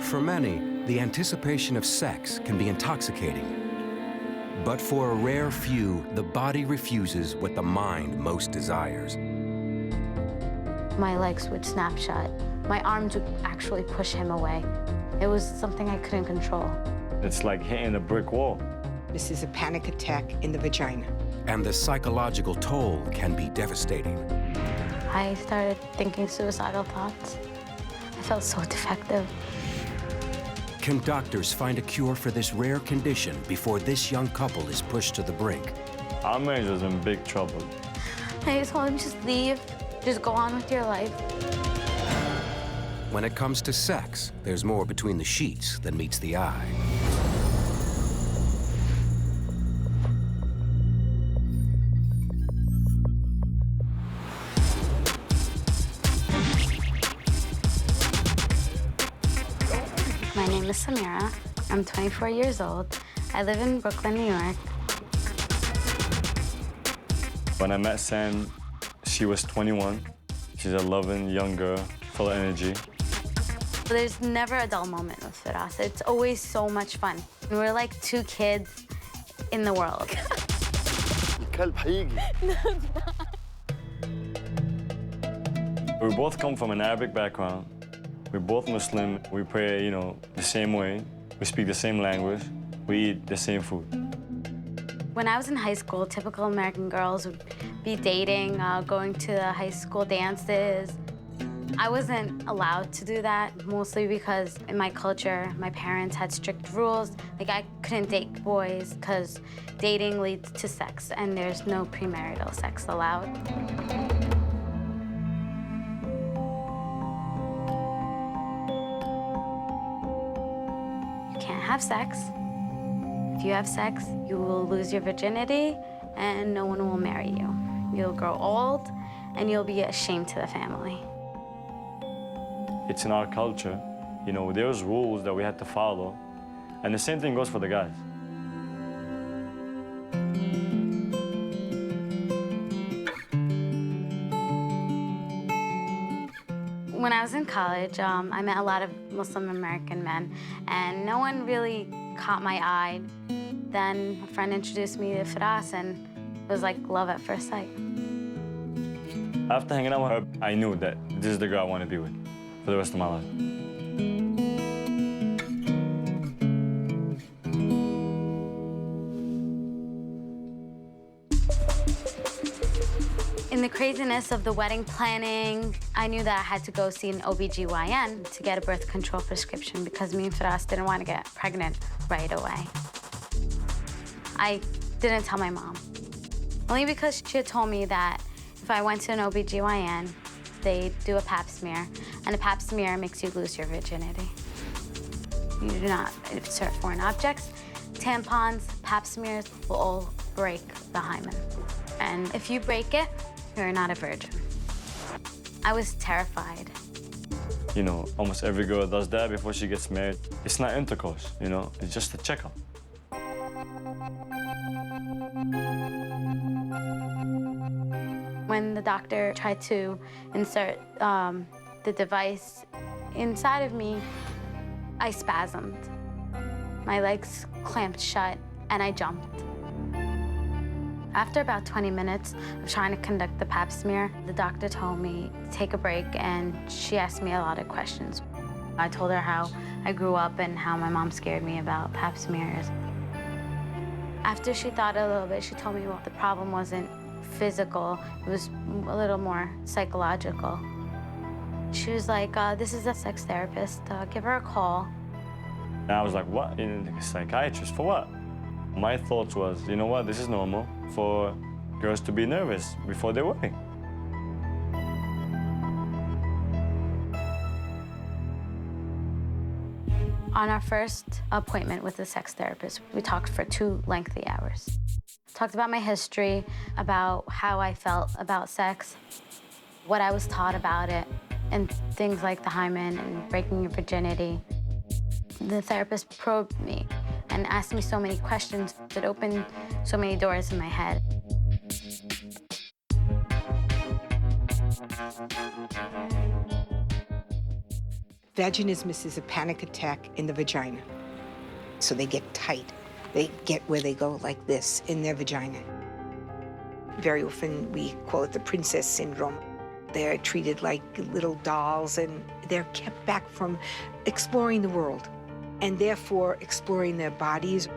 For many, the anticipation of sex can be intoxicating. But for a rare few, the body refuses what the mind most desires. My legs would snap shut. My arms would actually push him away. It was something I couldn't control. It's like hitting a brick wall. This is a panic attack in the vagina. And the psychological toll can be devastating. I started thinking suicidal thoughts. I felt so defective. Can doctors find a cure for this rare condition before this young couple is pushed to the brink? Our marriage was in big trouble. I just told him, just leave. Just go on with your life. When it comes to sex, there's more between the sheets than meets the eye. My name is Samira. I'm 24 years old. I live in Brooklyn, New York. When I met Sam, she was 21. She's a loving young girl, full of energy. There's never a dull moment with Firas. It's always so much fun. We're like two kids in the world. We both come from an Arabic background. We're both Muslim. We pray, the same way. We speak the same language. We eat the same food. When I was in high school, typical American girls would be dating, going to the high school dances. I wasn't allowed to do that, mostly because in my culture, my parents had strict rules. Like, I couldn't date boys because dating leads to sex, and there's no premarital sex allowed. You can't have sex. If you have sex, you will lose your virginity, and no one will marry you. You'll grow old, and you'll be ashamed to the family. It's in our culture. There's rules that we had to follow. And the same thing goes for the guys. When I was in college, I met a lot of Muslim American men, and no one really caught my eye. Then a friend introduced me to Firas, and it was like love at first sight. After hanging out with her, I knew that this is the girl I want to be with for the rest of my life. In the craziness of the wedding planning, I knew that I had to go see an OBGYN to get a birth control prescription because me and Firas didn't want to get pregnant right away. I didn't tell my mom, only because she had told me that if I went to an OBGYN, they do a pap smear, and a pap smear makes you lose your virginity. You do not insert foreign objects. Tampons, pap smears will all break the hymen. And if you break it, you're not a virgin. I was terrified. Almost every girl does that before she gets married. It's not intercourse, it's just a checkup. When the doctor tried to insert the device inside of me, I spasmed. My legs clamped shut, and I jumped. After about 20 minutes of trying to conduct the pap smear, the doctor told me to take a break, and she asked me a lot of questions. I told her how I grew up and how my mom scared me about pap smears. After she thought a little bit, she told me, well, the problem wasn't physical, it was a little more psychological. She was like, this is a sex therapist, give her a call. And I was like, what? A psychiatrist, for what? My thoughts was, you know what, this is normal for girls to be nervous before their wedding. On our first appointment with the sex therapist, we talked for 2 lengthy hours. Talked about my history, about how I felt about sex, what I was taught about it, and things like the hymen and breaking your virginity. The therapist probed me and asked me so many questions that opened so many doors in my head. Vaginismus is a panic attack in the vagina. So they get tight. They get where they go like this in their vagina. Very often we call it the princess syndrome. They're treated like little dolls and they're kept back from exploring the world and therefore exploring their bodies.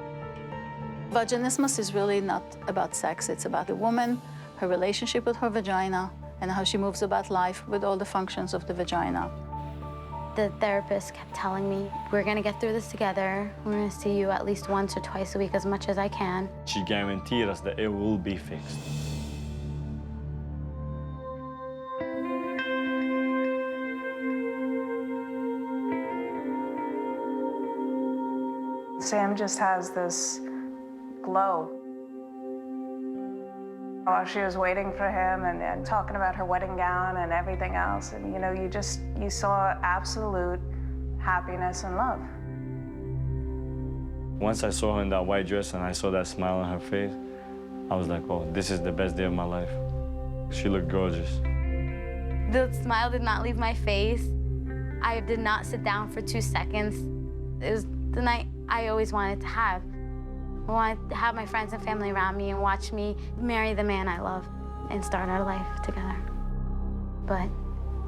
Vaginismus is really not about sex. It's about the woman, her relationship with her vagina, and how she moves about life with all the functions of the vagina. The therapist kept telling me, we're gonna get through this together. We're gonna see you at least once or twice a week, as much as I can. She guaranteed us that it will be fixed. Sam just has this glow. While she was waiting for him and talking about her wedding gown and everything else, and you saw absolute happiness and love. Once I saw her in that white dress and I saw that smile on her face, I was like, oh, this is the best day of my life. She looked gorgeous. The smile did not leave my face. I did not sit down for 2 seconds. It was the night I always wanted to have. I wanted to have my friends and family around me and watch me marry the man I love and start our life together. But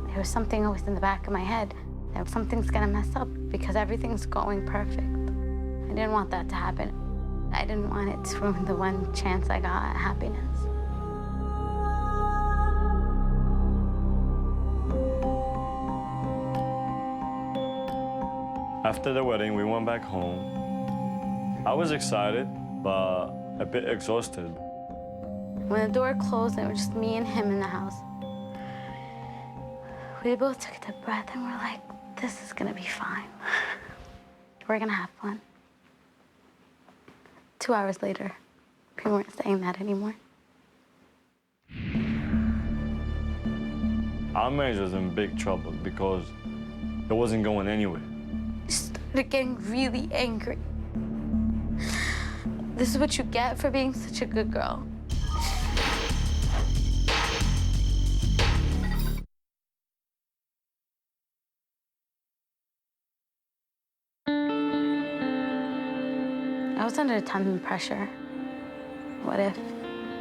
there was something always in the back of my head that something's gonna mess up because everything's going perfect. I didn't want that to happen. I didn't want it to ruin the one chance I got at happiness. After the wedding, we went back home. I was excited, but a bit exhausted. When the door closed, it was just me and him in the house. We both took a deep breath and we're like, this is gonna be fine. We're gonna have fun. 2 hours later, we weren't saying that anymore. Our marriage was in big trouble because it wasn't going anywhere. I started getting really angry. This is what you get for being such a good girl. I was under a ton of pressure. What if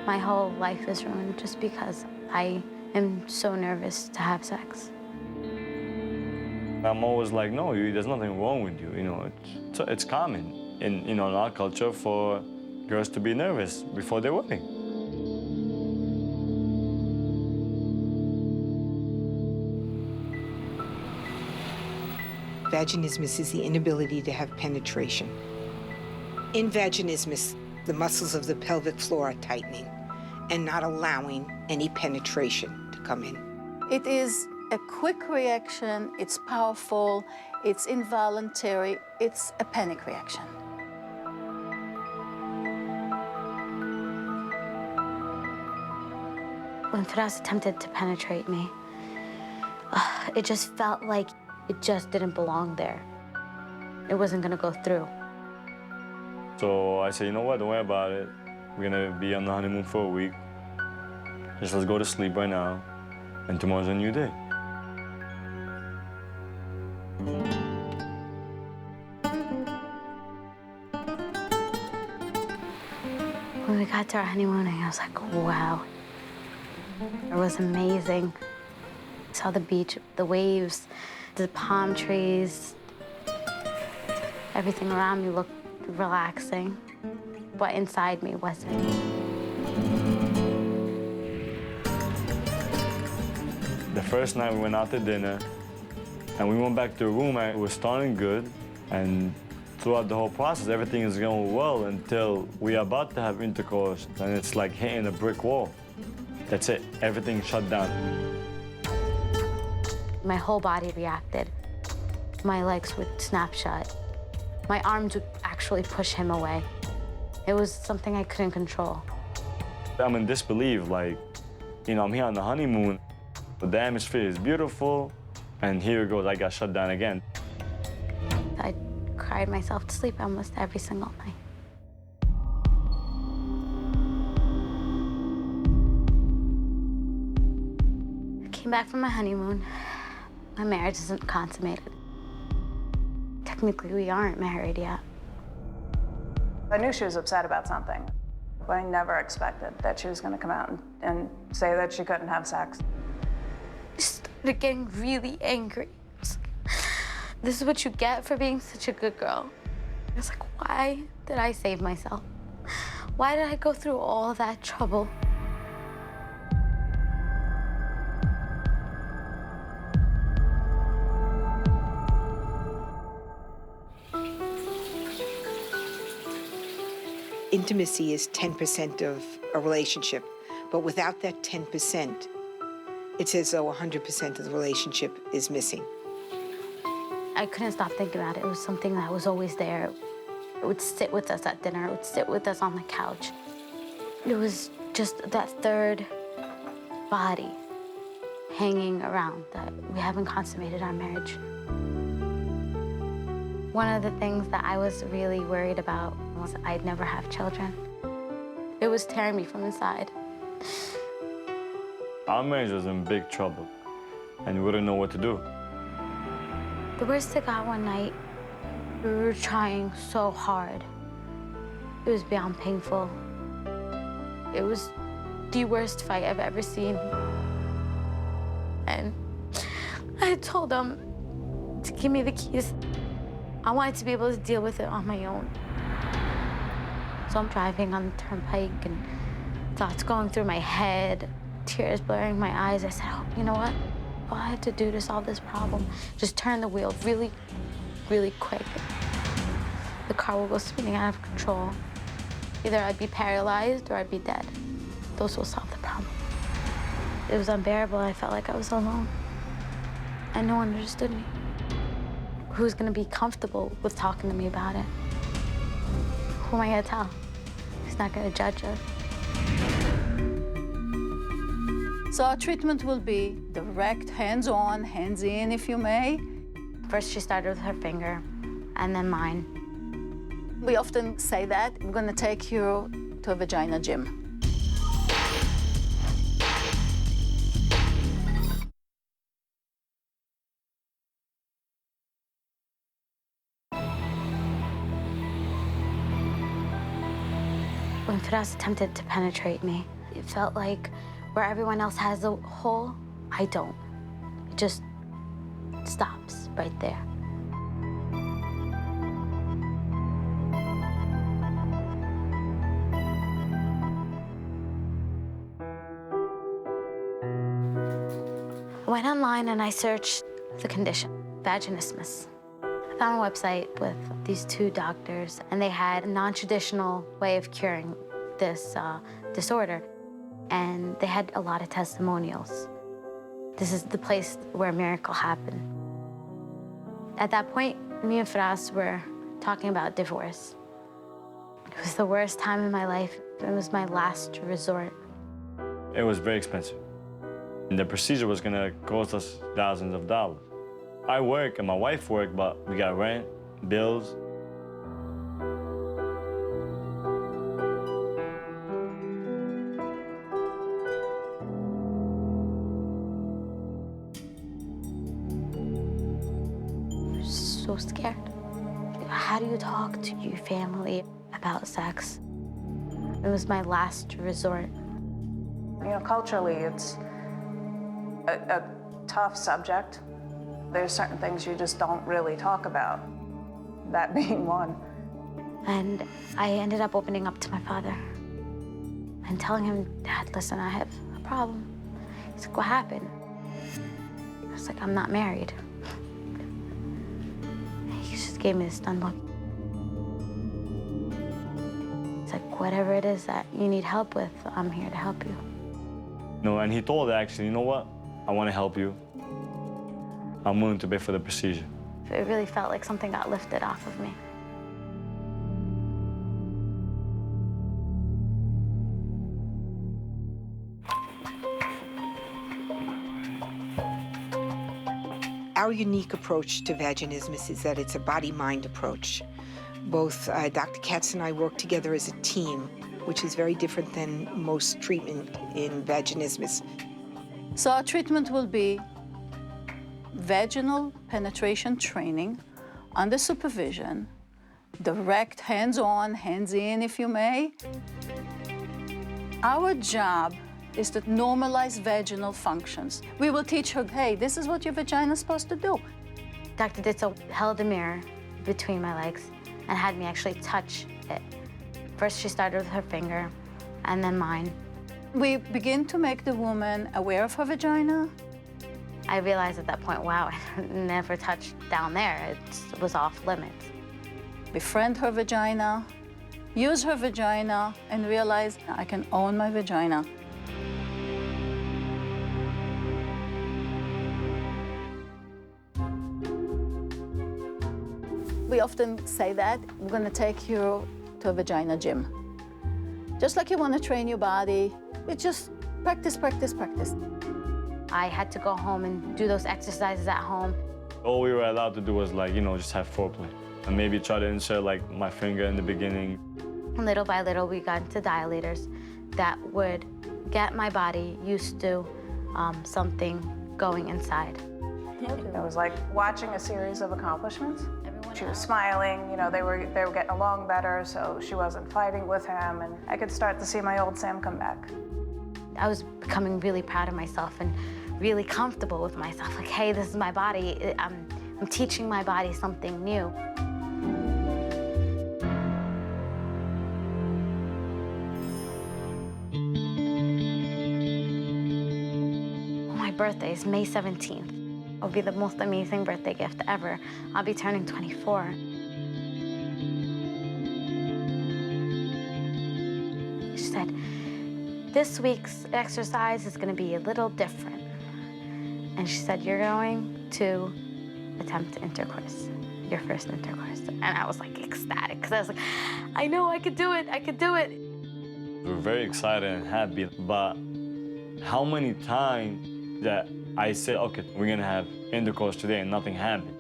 my whole life is ruined just because I am so nervous to have sex? I'm always like, no, there's nothing wrong with you. It's common in our culture for girls to be nervous before their wedding. Vaginismus is the inability to have penetration. In vaginismus, the muscles of the pelvic floor are tightening and not allowing any penetration to come in. It is a quick reaction, it's powerful, it's involuntary, it's a panic reaction. When Firas attempted to penetrate me, it just felt like it just didn't belong there. It wasn't gonna go through. So I said, you know what, don't worry about it. We're gonna be on the honeymoon for a week. Just let's go to sleep right now, and tomorrow's a new day. When we got to our honeymoon, I was like, wow. It was amazing. I saw the beach, the waves, the palm trees. Everything around me looked relaxing, but inside me wasn't. The first night we went out to dinner, and we went back to the room, and it was starting good, and throughout the whole process, everything is going well until we're about to have intercourse, and it's like hitting a brick wall. That's it, everything shut down. My whole body reacted. My legs would snap shut. My arms would actually push him away. It was something I couldn't control. I'm in disbelief, like, I'm here on the honeymoon. The atmosphere is beautiful, and here it goes, I got shut down again. I cried myself to sleep almost every single night. I came back from my honeymoon. My marriage isn't consummated. technically we aren't married yet. I knew she was upset about something, but I never expected that she was going to come out and say that she couldn't have sex. I started getting really angry. This is what you get for being such a good girl. I was like, why did I save myself? Why did I go through all that trouble? Intimacy is 10% of a relationship, but without that 10%, it's as though 100% of the relationship is missing. I couldn't stop thinking about it. It was something that was always there. It would sit with us at dinner. It would sit with us on the couch. It was just that third body hanging around that we haven't consummated our marriage. One of the things that I was really worried about was I'd never have children. It was tearing me from inside. Our marriage was in big trouble, and we wouldn't know what to do. The worst it got one night, we were trying so hard. It was beyond painful. It was the worst fight I've ever seen. And I told him to give me the keys. I wanted to be able to deal with it on my own. So I'm driving on the turnpike and thoughts going through my head, tears blurring my eyes. I said, oh, you know what? All I had to do to solve this problem, just turn the wheel really, really quick. The car will go spinning out of control. Either I'd be paralyzed or I'd be dead. Those will solve the problem. It was unbearable. I felt like I was alone. And no one understood me. Who's gonna be comfortable with talking to me about it? Who am I gonna tell? Who's not gonna judge us? So our treatment will be direct, hands-on, hands-in, if you may. First, she started with her finger, and then mine. We often say that. I'm gonna take you to a vagina gym. When Firas attempted to penetrate me, it felt like where everyone else has a hole, I don't. It just stops right there. I went online and I searched the condition, vaginismus. I found a website with these two doctors, and they had a non-traditional way of curing this disorder. And they had a lot of testimonials. This is the place where a miracle happened. At that point, me and Firas were talking about divorce. It was the worst time in my life. It was my last resort. It was very expensive. And the procedure was gonna cost us thousands of dollars. I work and my wife worked, but we got rent, bills. So scared. How do you talk to your family about sex? It was my last resort. You know, culturally, it's a tough subject. There's certain things you just don't really talk about, that being one. And I ended up opening up to my father and telling him, Dad, listen, I have a problem. He's like, what happened? I was like, I'm not married. He just gave me this stunned look. It's like, whatever it is that you need help with, I'm here to help you. No, and he told her, actually, you know what? I want to help you. I'm willing to pay for the procedure. It really felt like something got lifted off of me. Our unique approach to vaginismus is that it's a body-mind approach. Both Dr. Katz and I work together as a team, which is very different than most treatment in vaginismus. So our treatment will be vaginal penetration training under supervision, direct, hands-on, hands-in, if you may. Our job is to normalize vaginal functions. We will teach her, hey, this is what your vagina is supposed to do. Dr. Ditzel held a mirror between my legs and had me actually touch it. First, she started with her finger, and then mine. We begin to make the woman aware of her vagina. I realized at that point, wow, I never touched down there. It was off limits. Befriend her vagina, use her vagina, and realize I can own my vagina. We often say that we're going to take you to a vagina gym. Just like you want to train your body, it's just practice, practice, practice. I had to go home and do those exercises at home. All we were allowed to do was like, just have foreplay. And maybe try to insert like my finger in the beginning. Little by little, we got into dilators that would get my body used to something going inside. It was like watching a series of accomplishments. She was smiling, they were getting along better, so she wasn't fighting with him, and I could start to see my old Sam come back. I was becoming really proud of myself and really comfortable with myself. Like, hey, this is my body. I'm teaching my body something new. My birthday is May 17th. It'll be the most amazing birthday gift ever. I'll be turning 24. She said, this week's exercise is gonna be a little different. And she said, you're going to attempt intercourse, your first intercourse. And I was like ecstatic, because I was like, I know I could do it, I could do it. We were very excited and happy, but how many times that I said, okay, we're gonna have intercourse today and nothing happened.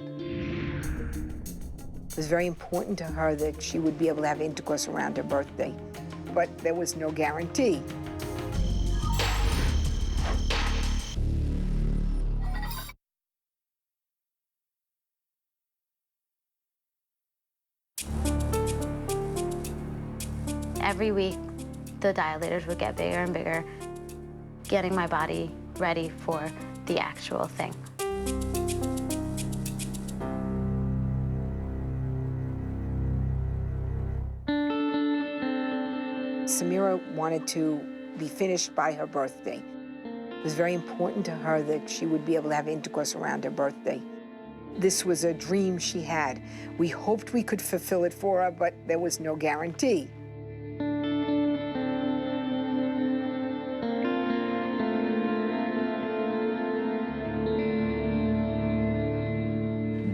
It was very important to her that she would be able to have intercourse around her birthday, but there was no guarantee. Every week, the dilators would get bigger and bigger, getting my body ready for the actual thing. Samira wanted to be finished by her birthday. It was very important to her that she would be able to have intercourse around her birthday. This was a dream she had. We hoped we could fulfill it for her, but there was no guarantee.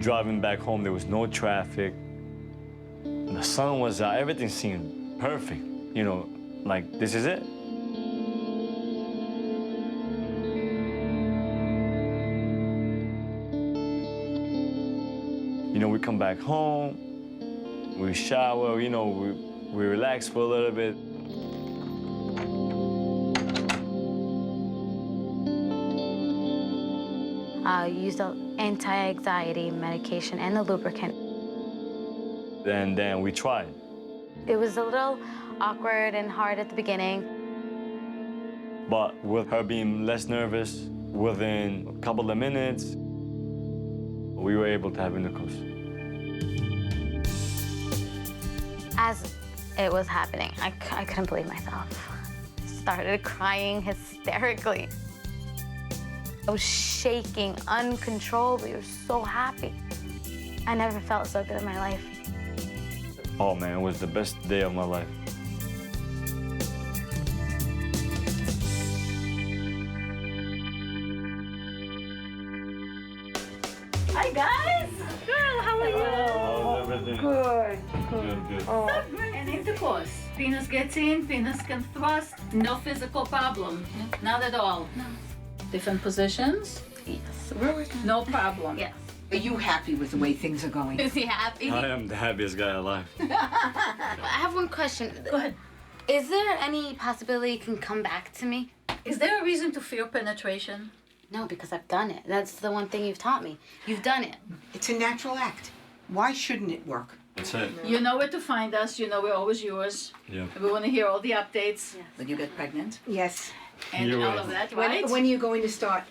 Driving back home, there was no traffic. The sun was out, everything seemed perfect. Like, this is it. We come back home, we shower, we relax for a little bit. I used an anti-anxiety medication and a lubricant. And then we tried. It was a little awkward and hard at the beginning. But with her being less nervous, within a couple of minutes, we were able to have intercourse. As it was happening, I couldn't believe myself. Started crying hysterically. I was shaking uncontrollably. I was so happy. I never felt so good in my life. Oh man, it was the best day of my life. Hi, guys. Girl, how are you? How's everything? Good. Good. And intercourse. Penis gets in, penis can thrust. No physical problem. Not at all. No. Different positions. Yes. No problem. Yes. Are you happy with the way things are going? Is he happy? I am the happiest guy alive. I have one question. Go ahead. Is there any possibility you can come back to me? Is there a reason to fear penetration? No, because I've done it. That's the one thing you've taught me. You've done it. It's a natural act. Why shouldn't it work? That's it. You know where to find us. You know we're always yours. Yeah. We want to hear all the updates When you get pregnant? Yes. and You're all right. of that, right? When are you going to start?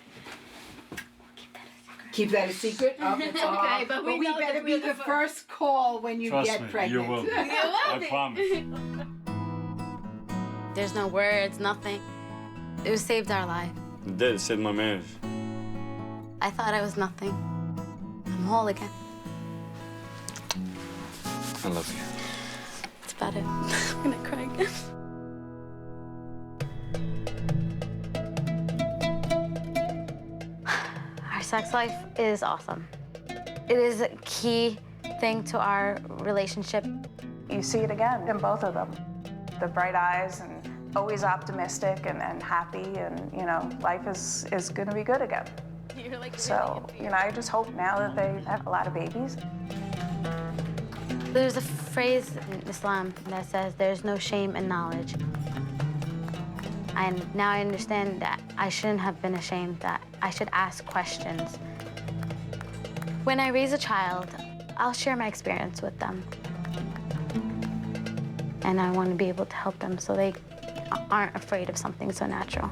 Keep that a secret? Oh, Okay, but we know better that be we're the the first call when you Trust get me, pregnant. you will. I promise. There's no words, nothing. It was saved our life. It did. It saved my marriage. I thought I was nothing. I'm whole again. I love you. That's about it. I'm gonna cry again. Our sex life is awesome. It is a key thing to our relationship. You see it again in both of them. The bright eyes and always optimistic and happy, and you know, life is going to be good again. So, you know, I just hope now that they have a lot of babies. There's a phrase in Islam that says there's no shame in knowledge. And now I understand that I shouldn't have been ashamed, that I should ask questions. When I raise a child, I'll share my experience with them. And I want to be able to help them so they aren't afraid of something so natural.